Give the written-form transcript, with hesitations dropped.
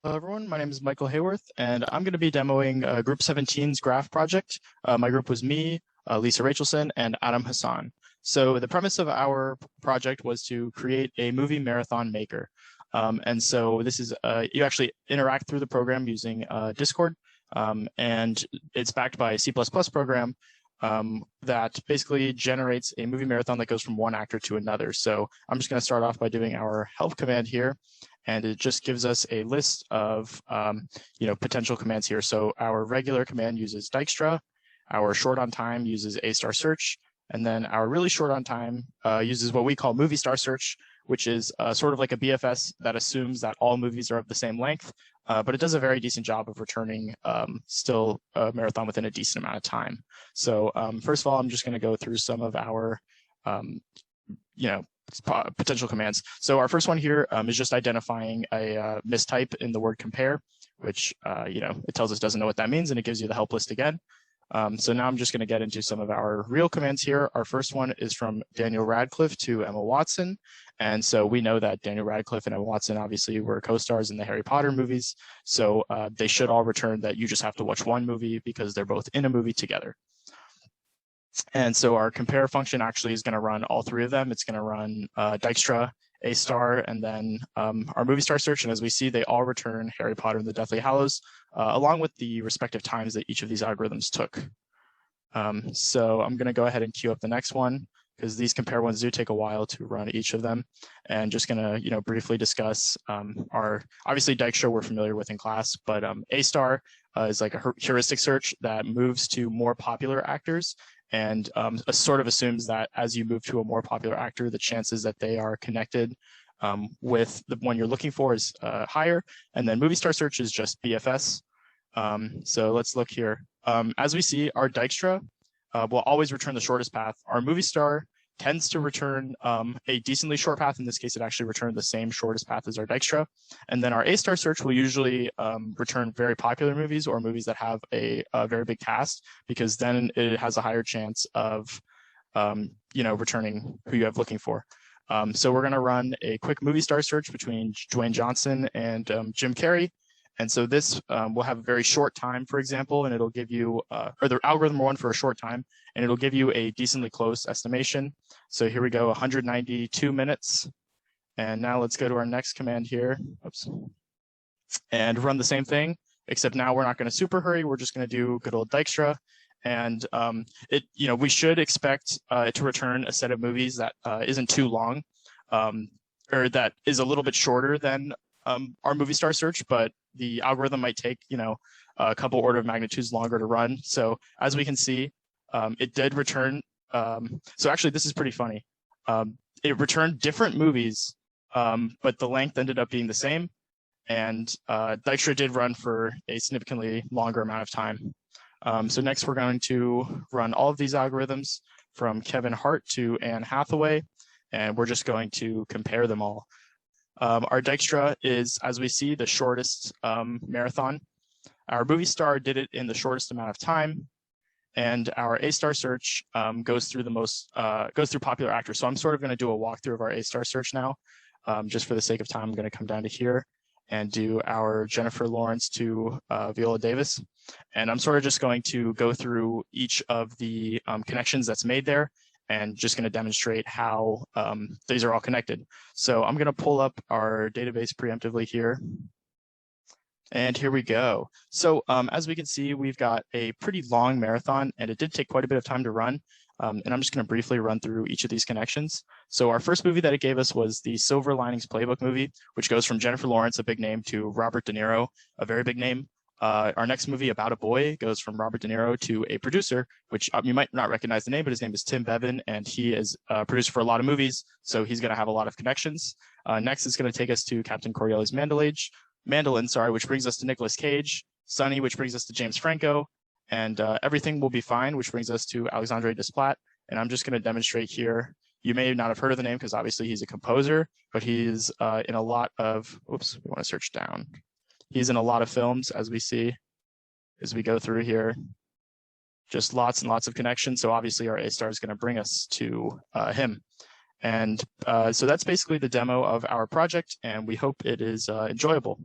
Hello everyone, my name is Michael Hayworth, and I'm going to be demoing Group 17's graph project. My group was me, Lisa Rachelson, and Adam Hassan. So the premise of our project was to create a movie marathon maker. And so this is, you actually interact through the program using Discord, and it's backed by a C++ program that basically generates a movie marathon that goes from one actor to another. So I'm just going to start off by doing our help command here. And it just gives us a list of potential commands here. So our regular command uses dijkstra, our short on time uses a star search, and then our really short on time uses what we call movie star search, which is sort of like a BFS that assumes that all movies are of the same length, but it does a very decent job of returning still a marathon within a decent amount of time. So first of all, I'm just going to go through some of our potential commands. So our first one here is just identifying a mistype in the word compare, which it tells us doesn't know what that means, and it gives you the help list again. So now I'm just going to get into some of our real commands here. Our first one is from Daniel Radcliffe to Emma Watson. And so we know that Daniel Radcliffe and Emma Watson obviously were co-stars in the Harry Potter movies. So they should all return that you just have to watch one movie because they're both in a movie together. And so our compare function actually is going to run all three of them. It's going to run dijkstra, a star, and then our movie star search. And as we see, they all return Harry Potter and the Deathly Hallows, along with the respective times that each of these algorithms took. So I'm going to go ahead and queue up the next one, because these compare ones do take a while to run each of them. And just going to briefly discuss our, obviously dijkstra we're familiar with in class, but a star is like a heuristic search that moves to more popular actors, and sort of assumes that as you move to a more popular actor, the chances that they are connected with the one you're looking for is higher. And then movie star search is just BFS. So let's look here. As we see, our dijkstra will always return the shortest path. Our movie star tends to return a decently short path. In this case, it actually returned the same shortest path as our dijkstra. And then our A star search will usually return very popular movies or movies that have a very big cast, because then it has a higher chance of returning who you have looking for. So we're going to run a quick movie star search between Dwayne Johnson and Jim Carrey. And so this will have a very short time, for example, and it'll give you, or the algorithm will run for a short time, and it'll give you a decently close estimation. So here we go, 192 minutes. And now let's go to our next command here. Oops. And run the same thing, except now we're not going to super hurry. We're just going to do good old dijkstra. And we should expect it to return a set of movies that isn't too long, or that is a little bit shorter than our movie star search, but the algorithm might take, a couple order of magnitudes longer to run. So as we can see, it did return. So actually, this is pretty funny. It returned different movies, but the length ended up being the same. And dijkstra did run for a significantly longer amount of time. So next, we're going to run all of these algorithms from Kevin Hart to Anne Hathaway, and we're just going to compare them all. Our dijkstra is, as we see, the shortest marathon. Our movie star did it in the shortest amount of time, and our A star search goes through popular actors. So I'm sort of going to do a walkthrough of our A star search now. Just for the sake of time, I'm going to come down to here and do our Jennifer Lawrence to Viola Davis. And I'm sort of just going to go through each of the connections that's made there, and just going to demonstrate how these are all connected. So I'm going to pull up our database preemptively here. And here we go. So as we can see, we've got a pretty long marathon, and it did take quite a bit of time to run. And I'm just going to briefly run through each of these connections. So our first movie that it gave us was the Silver Linings Playbook movie, which goes from Jennifer Lawrence, a big name, to Robert De Niro, a very big name. Our next movie, About a Boy, goes from Robert De Niro to a producer, which you might not recognize the name, but his name is Tim Bevan, and he is a producer for a lot of movies, so he's going to have a lot of connections. Next, it's going to take us to Captain Coriolis Mandolin, which brings us to Nicolas Cage, Sunny, which brings us to James Franco, and Everything Will Be Fine, which brings us to Alexandre Desplat. And I'm just going to demonstrate here. You may not have heard of the name because obviously he's a composer, but he's in a lot of, oops, we want to search down. He's in a lot of films, as we see, as we go through here. Just lots and lots of connections. So obviously our A star is going to bring us to him. And so that's basically the demo of our project, and we hope it is enjoyable.